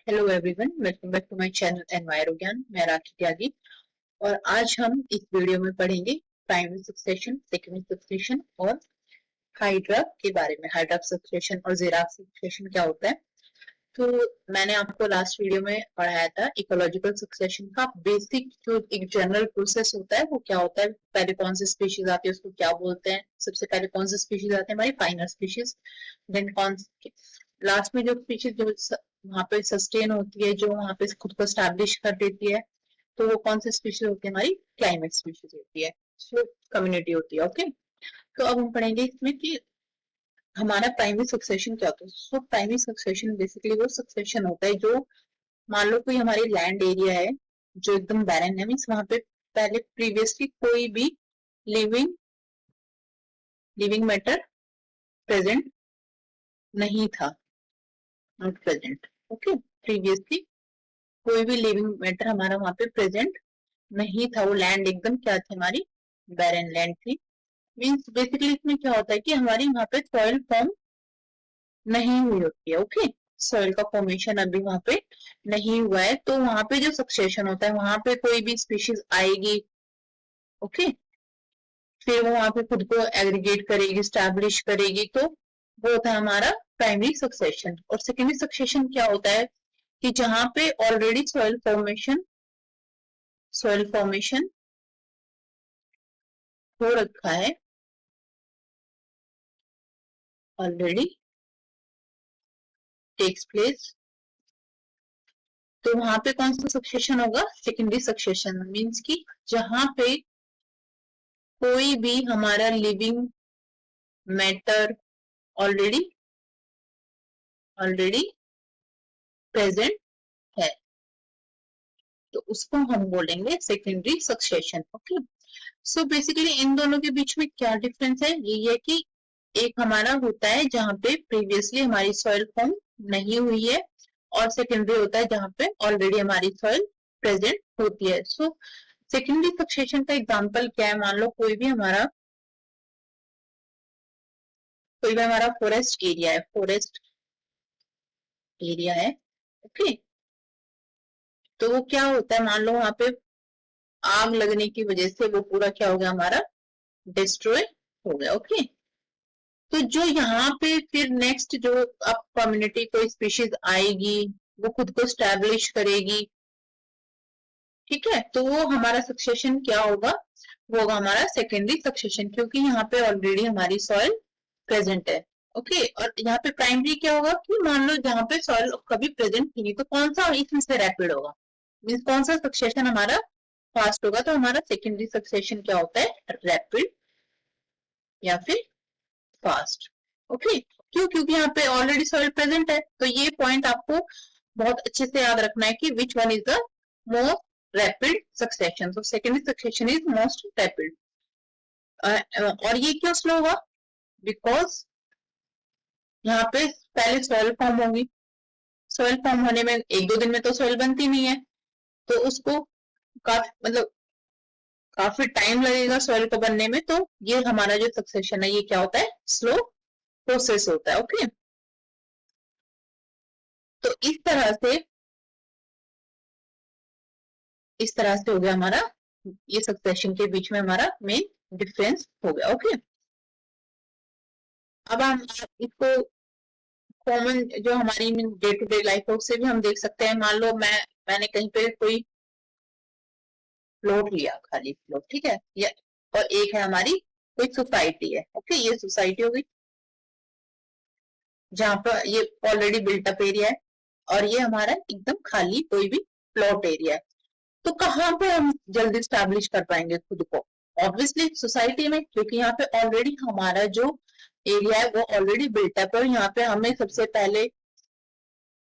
Hello everyone, welcome back to my channel enviro Gyan. मैं राखी त्यागी और आज हम इस वीडियो में पढ़ेंगे प्राइमरी सक्सेशन, सेकेंडरी सक्सेशन और हाइड्रा के बारे में। हाइड्रा सक्सेशन और ज़ेराफ सक्सेशन क्या होता है। तो मैंने आपको लास्ट वीडियो में पढ़ाया था इकोलॉजिकल सक्सेशन का बेसिक जो एक जनरल प्रोसेस होता है वो क्या होता है। पहले कौन सी स्पीशीज आती है उसको क्या बोलते हैं, सबसे पहले कौन सी स्पीशीज आती है हमारी फाइनल स्पीशीज, देन कौन लास्ट में जो स्पीशीज जो वहां पे सस्टेन होती है, जो वहां पे खुद को स्टैब्लिश कर देती है, तो वो कौन सी स्पीशीज होती है हमारी क्लाइमेट स्पीशीज होती है, कम्युनिटी होती है। ओके, तो अब हम पढ़ेंगे इसमें कि हमारा प्राइमरी सक्सेशन क्या होता है। सो प्राइमरी सक्सेशन बेसिकली वो सक्सेशन होता है जो मान लो कोई हमारी लैंड एरिया है जो एकदम बैरन है, मीन्स वहां पे पहले प्रीवियसली कोई भी लिविंग मैटर प्रेजेंट नहीं था, नॉट प्रेजेंट। ओके, प्रीवियसली कोई भी लिविंग मैटर हमारा वहां पे प्रेजेंट नहीं था, वो लैंड एकदम क्या थी हमारी बैरन लैंड थी। मीन्स बेसिकली इसमें क्या होता है कि हमारी वहां पे सॉइल फॉर्म नहीं हुई होती है। ओके, सॉइल का फॉर्मेशन अभी वहां पे नहीं हुआ है, तो वहां पे जो सक्सेशन होता है वहां पे कोई भी स्पीशीज आएगी। ओके, फिर वो वहां पे खुद को एग्रीगेट करेगी, स्टैब्लिश करेगी, तो वो होता है हमारा प्राइमरी सक्सेशन। और सेकेंडरी सक्सेशन क्या होता है कि जहां पे ऑलरेडी सॉइल फॉर्मेशन हो रखा है, ऑलरेडी टेक्स प्लेस, तो वहां पे कौन सा सक्सेशन होगा, सेकेंडरी सक्सेशन। मीन्स कि जहां पे कोई भी हमारा लिविंग मैटर ऑलरेडी प्रेजेंट है, तो उसको हम बोलेंगे secondary succession. Okay, so basically इन दोनों के बीच में क्या डिफरेंस है, ये है कि एक हमारा होता है जहां पे प्रीवियसली हमारी सॉइल फॉर्म नहीं हुई है, और सेकेंडरी होता है जहां पे ऑलरेडी हमारी सॉइल प्रेजेंट होती है। सो सेकेंडरी सक्सेशन का एग्जांपल क्या है, मान लो कोई भी हमारा फॉरेस्ट एरिया है। ओके, तो वो क्या होता है, मान लो वहां पे आग लगने की वजह से वो पूरा क्या हो गया हमारा, डिस्ट्रॉय हो गया। ओके, तो जो यहाँ पे फिर नेक्स्ट जो अब कम्युनिटी कोई स्पीशीज आएगी, वो खुद को स्टैब्लिश करेगी। ठीक है, तो वो हमारा सक्सेशन क्या होगा, वो होगा हमारा सेकेंडरी सक्सेशन, क्योंकि यहाँ पे ऑलरेडी हमारी सॉइल प्रेजेंट है। ओके, और यहाँ पे प्राइमरी क्या होगा कि मान लो जहाँ पे सॉइल कभी प्रेजेंट थी नहीं, तो कौन सा इसमें से रैपिड होगा, मीन्स कौन सा सक्सेशन हमारा फास्ट होगा, तो हमारा सेकेंडरी सक्सेशन क्या होता है, रैपिड या फिर फास्ट। ओके, क्यों, क्योंकि यहाँ पे ऑलरेडी सॉइल प्रेजेंट है। तो ये पॉइंट आपको बहुत अच्छे से याद रखना है कि which one is the most rapid succession. तो secondary succession is most rapid. और ये क्यों स्लो होगा, बिकॉज यहाँ पे पहले सॉइल फॉर्म होगी, सॉइल फॉर्म होने में एक दो दिन में तो सॉइल बनती नहीं है, तो उसको काफी टाइम लगेगा सॉइल को बनने में। तो ये हमारा जो सक्सेशन है ये क्या होता है, स्लो प्रोसेस होता है। ओके, तो इस तरह से हो गया हमारा, ये सक्सेशन के बीच में हमारा मेन डिफरेंस हो गया। ओके, अब हम इसको कॉमन जो हमारी डे टू डे लाइफ है उससे भी हम देख सकते हैं। मान लो मैंने कहीं पे कोई प्लॉट लिया, खाली प्लॉट, ठीक है, या और एक है हमारी कोई सोसाइटी है। ओके, ये सोसाइटी हो गई जहां पर ये ऑलरेडी बिल्टअप एरिया है, और ये हमारा एकदम खाली कोई भी प्लॉट एरिया है। तो कहाँ पे हम जल्दी स्टैब्लिश कर पाएंगे खुद को, ऑब्वियसली सोसाइटी में, क्योंकि यहाँ पे ऑलरेडी हमारा जो एरिया है वो ऑलरेडी बिल्टअप है, और यहाँ पे हमें सबसे पहले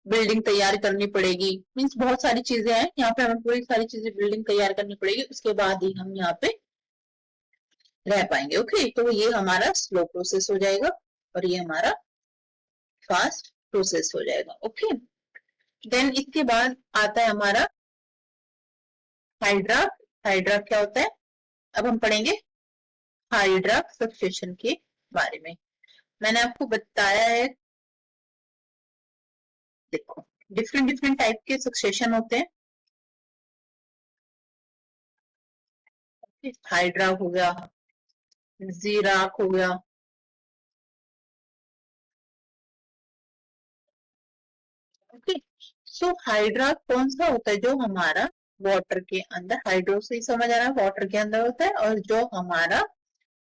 बिल्डिंग तैयार करनी पड़ेगी। मीन्स बहुत सारी चीजें हैं यहाँ पे, हमें पूरी सारी चीजें बिल्डिंग तैयार करनी पड़ेगी, उसके बाद ही हम यहाँ पे रह पाएंगे। ओके, तो ये हमारा स्लो प्रोसेस हो जाएगा और ये हमारा फास्ट प्रोसेस हो जाएगा। ओके, देन इसके बाद आता है हमारा हाइड्रा। हाइड्रा क्या होता है, अब हम पढ़ेंगे हाइड्रा सक्सेशन के बारे में। मैंने आपको बताया है, देखो डिफरेंट डिफरेंट टाइप के सक्सेशन होते हैं। हाइड्राक हो गया, जीराक हो गया, ओके। सो हाइड्राक कौन सा होता है, जो हमारा वाटर के अंदर, हाइड्रो से ही समझ आ रहा है वाटर के अंदर होता है, और जो हमारा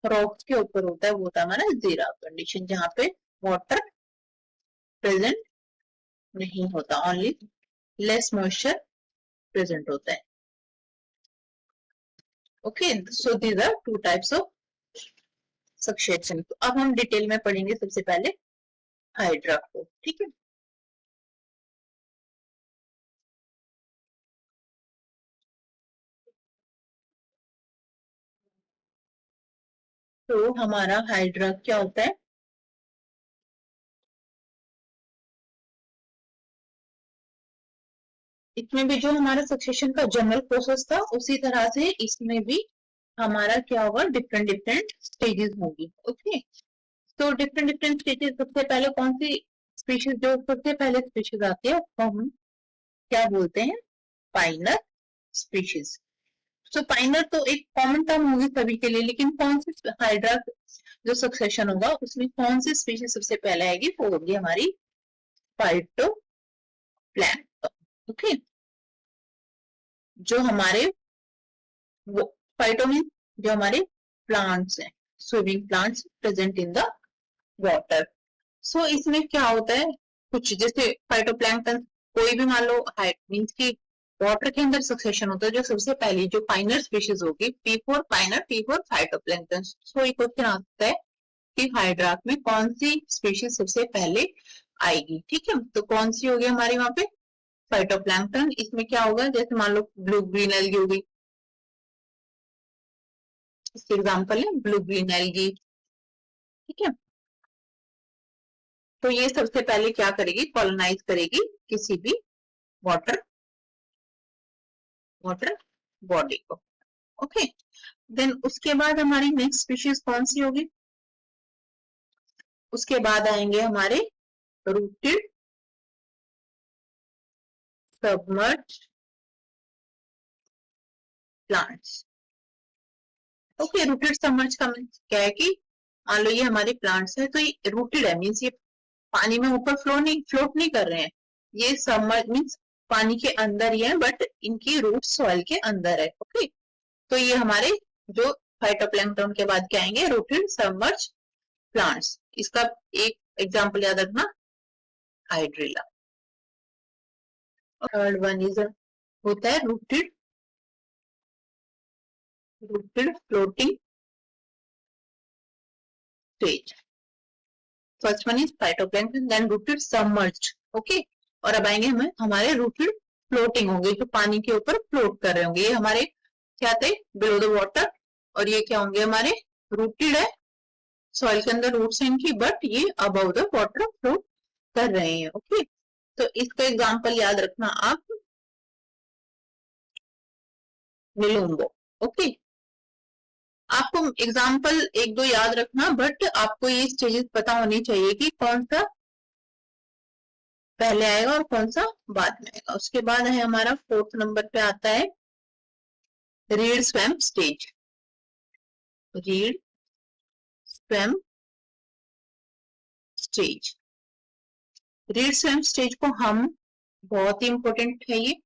रॉक्स के ऊपर होता है वो होता है हमारा जीराक कंडीशन, जहां पे वाटर प्रेजेंट नहीं होता, ओनली लेस मॉइस्चर प्रेजेंट होता है। Okay, so these are two types of succession. तो अब हम डिटेल में पढ़ेंगे सबसे पहले हाइड्राक को, ठीक है। तो हमारा हाइड्राक क्या होता है, इसमें भी जो हमारा सक्सेशन का जनरल प्रोसेस था उसी तरह से इसमें भी हमारा क्या होगा, डिफरेंट डिफरेंट स्टेजेस होगी, ओके। तो डिफरेंट डिफरेंट स्टेजेस, सबसे पहले कौन सी स्पीशीज, जो सबसे पहले स्पीशीज आती है उसको हम क्या बोलते हैं, पाइनर स्पीशीज। सो पाइनर तो एक कॉमन टर्म होगी सभी के लिए, लेकिन कौन सी हाइड्रा जो सक्सेशन होगा उसमें कौन सी स्पीशीज सबसे पहले आएगी, वो होगी हमारी फाइटोप्लैंक्टन, ओके। जो हमारे वो फाइटो मीन जो हमारे प्लांट्स हैं, swimming plants present in the water. So इसमें क्या होता है, कुछ जैसे फाइटोप्लैंक्टन, कोई भी मान लो मीन्स की वाटर के अंदर सक्सेशन होता है, जो सबसे पहली जो पाइनर स्पीशीज होगी, P for pioneer, P for phytoplankton. So एक क्वेश्चन आता है कि हाइड्राक में कौन सी स्पीशीज सबसे पहले आएगी, ठीक है। तो कौन सी होगी हमारी वहां पे, फाइटोप्लैंक्टन। इसमें क्या होगा, जैसे मान लो ब्लू ग्रीन एल्गी होगी, इसके एग्जाम्पल है ब्लू ग्रीन एल्गी, ठीक है। तो ये सबसे पहले क्या करेगी, कॉलोनाइज करेगी किसी भी वाटर वाटर बॉडी को, ओके। देन उसके बाद हमारी नेक्स्ट स्पीशीज कौन सी होगी, उसके बाद आएंगे हमारे rooted submerge plants, okay. Rooted submerge का मीन्स क्या है कि मान लो ये हमारे प्लांट्स है, तो ये रूटेड है, मीन्स ये पानी में ऊपर फ्लोट नहीं कर रहे हैं, ये सबमर्ज मीन्स पानी के अंदर ही है, बट इनकी रूट सॉइल के अंदर है, ओके। तो ये हमारे जो फाइटोप्लैंक्टन के बाद क्या आएंगे, रूटेड सबमर्ज प्लांट्स। इसका एक एग्जांपल याद रखना, हाइड्रिला। थर्ड वन इज होता है rooted floating stage. First one is phytoplankton, then rooted submerged, okay. और अब आएंगे हमें हमारे रूटेड फ्लोटिंग होंगे, जो पानी के ऊपर फ्लोट कर रहे होंगे, ये हमारे क्या थे, बिलो द वाटर। और ये क्या होंगे, हमारे रूटेड है, सॉइल के अंदर रूट्स हैं इनकी, बट ये अबव द वाटर फ्लोट कर रहे हैं, ओके। तो इसका एग्जांपल याद रखना आप, निलुम्बो, ओके। आपको एग्जाम्पल एक दो याद रखना, बट आपको ये स्टेजेस पता होनी चाहिए कि कौन सा पहले आएगा और कौन सा बाद में आएगा। उसके बाद है हमारा फोर्थ नंबर पे आता है read swum stage. Read swum stage, read swum stage को हम, बहुत ही इंपॉर्टेंट है ये,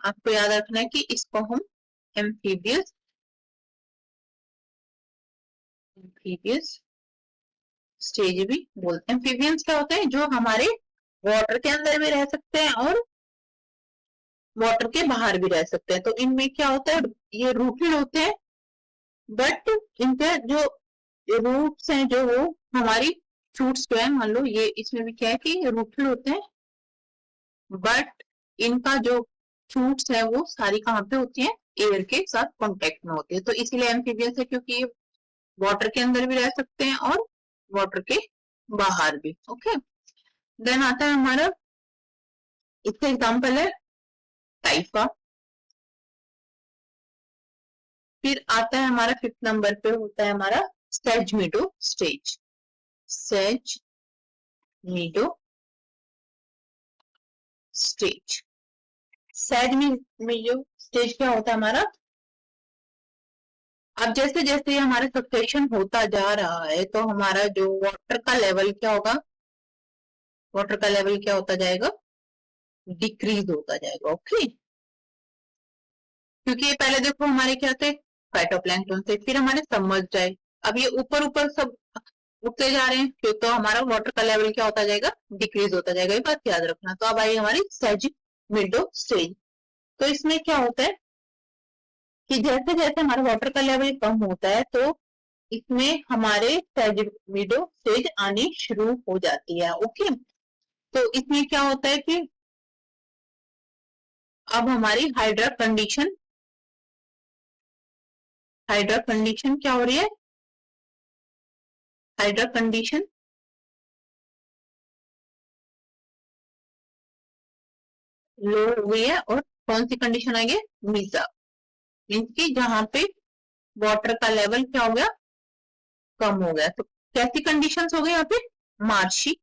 आपको याद रखना है कि इसको हम एम्फीबियस स्टेज भी बोलते हैं। एम्फीबियंस क्या होते हैं, जो हमारे वाटर के अंदर भी रह सकते हैं और वाटर के बाहर भी रह सकते हैं। तो इनमें क्या होता है, ये रूटेड होते हैं, बट इनके जो रूट्स हैं, जो वो हमारी फ्रूट्स जो है, मान लो ये इसमें भी क्या है कि रूटेड होते हैं, बट इनका जो फ्रूट्स है वो सारी कहाँ पे होती है, एयर के साथ कांटेक्ट में होती है। तो इसीलिए एम्फीबियंस है, क्योंकि ये वाटर के अंदर भी रह सकते हैं और वाटर के बाहर भी, ओके। देन आता है हमारा, इसका एग्जांपल है टाइफा। फिर आता है हमारा फिफ्थ नंबर पे होता है हमारा सेजमिडो स्टेज। सेजमिडो स्टेज। सैज में जो स्टेज क्या होता है हमारा, अब जैसे जैसे हमारा सक्सेशन होता जा रहा है तो हमारा जो वाटर का लेवल क्या होगा, वाटर का लेवल क्या होता जाएगा, डिक्रीज होता जाएगा। ओके, क्योंकि ये पहले देखो हमारे क्या थे, फाइटोप्लैंक्टन थे, फिर हमारे सबमर्ज्ड आए, अब ये ऊपर ऊपर सब उठते जा रहे हैं तो हमारा वाटर का लेवल क्या होता जाएगा, डिक्रीज होता जाएगा, ये बात याद रखना। तो अब आई हमारी सेज मिडो स्टेज। तो इसमें क्या होता है कि जैसे जैसे हमारा वाटर का लेवल कम होता है तो इसमें हमारे सेज मिडो स्टेज आनी शुरू हो जाती है। ओके, तो इसमें क्या होता है कि अब हमारी हाइड्रा कंडीशन क्या हो रही है, हाइड्रा कंडीशन लो हो गई है, और कौन सी कंडीशन आएगी, मीजा, मीन्स की जहां पे वाटर का लेवल क्या हो गया, कम हो गया। तो कैसी कंडीशंस हो गई यहाँ पे, मार्शी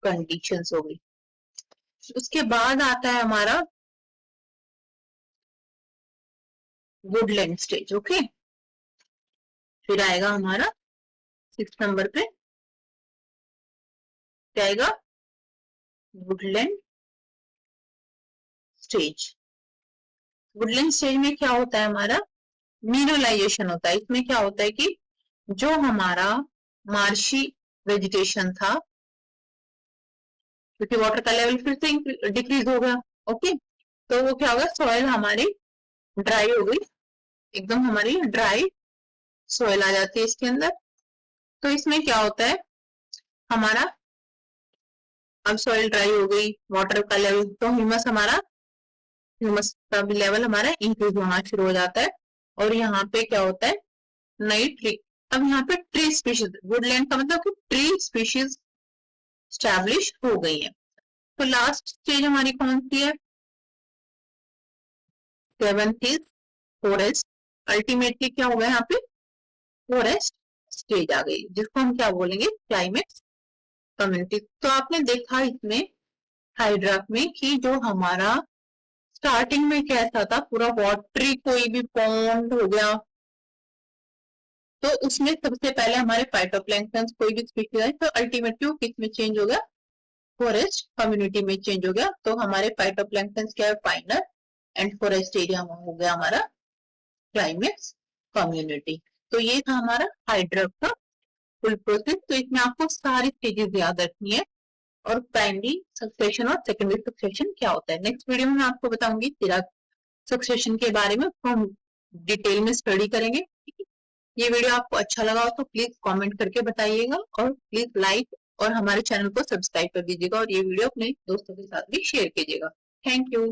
कंडीशंस हो गई। उसके बाद आता है हमारा वुडलैंड स्टेज। ओके, फिर आएगा हमारा 6 नंबर पे क्या आएगा, वुडलैंड स्टेज। वुडलैंड स्टेज में क्या होता है हमारा, मिनरलाइजेशन होता है। इसमें क्या होता है कि जो हमारा मार्शी वेजिटेशन था, क्योंकि वाटर का लेवल फिर से डिक्रीज हो गया। ओके, तो वो क्या होगा, सॉइल हमारी ड्राई हो गई, एकदम हमारी ड्राई सॉइल आ जाती है इसके अंदर। तो इसमें क्या होता है हमारा, अब सॉइल ड्राई हो गई, वाटर का लेवल, तो ह्यूमस का भी लेवल हमारा इंक्रीज होना शुरू हो जाता है। और यहाँ पे क्या होता है, नई ट्री, अब यहाँ पे ट्री स्पीशीज, वुडलैंड का मतलब कि ट्री स्पीशीज स्टैब्लिश हो गई है। तो लास्ट स्टेज हमारी कौन सी है, 7th इज फॉरेस्ट। अल्टीमेटली क्या होगा यहाँ पे, फॉरेस्ट स्टेज आ गई, जिसको हम क्या बोलेंगे, क्लाइमेट कम्युनिटी। तो आपने देखा इसमें हाइड्रा में कि जो हमारा स्टार्टिंग में कैसा था, पूरा वाटरी कोई भी पॉन्ड हो गया, तो उसमें सबसे पहले हमारे फाइटोप्लैंक्टन कोई भी स्पीशीज है, तो अल्टीमेटली वो किस में चेंज हो गया, फॉरेस्ट कम्युनिटी में चेंज हो गया। तो हमारे फाइटोप्लैंक्टन क्या है, फाइनर, एंड फॉरेस्ट एरिया में हो गया हमारा क्लाइमेक्स कम्युनिटी। तो ये था हमारा हाइड्रा का फुल प्रोसेस। तो इसमें आपको सारी चीजें याद रखनी है, और प्राइमरी सक्सेशन और सेकेंडरी सक्सेशन क्या होता है। नेक्स्ट वीडियो में मैं आपको बताऊंगी तेरा सक्सेशन के बारे में, हम डिटेल में स्टडी करेंगे। ये वीडियो आपको अच्छा लगा हो तो प्लीज कमेंट करके बताइएगा, और प्लीज लाइक और हमारे चैनल को सब्सक्राइब कर दीजिएगा, और ये वीडियो अपने दोस्तों के साथ भी शेयर कीजिएगा। Thank you.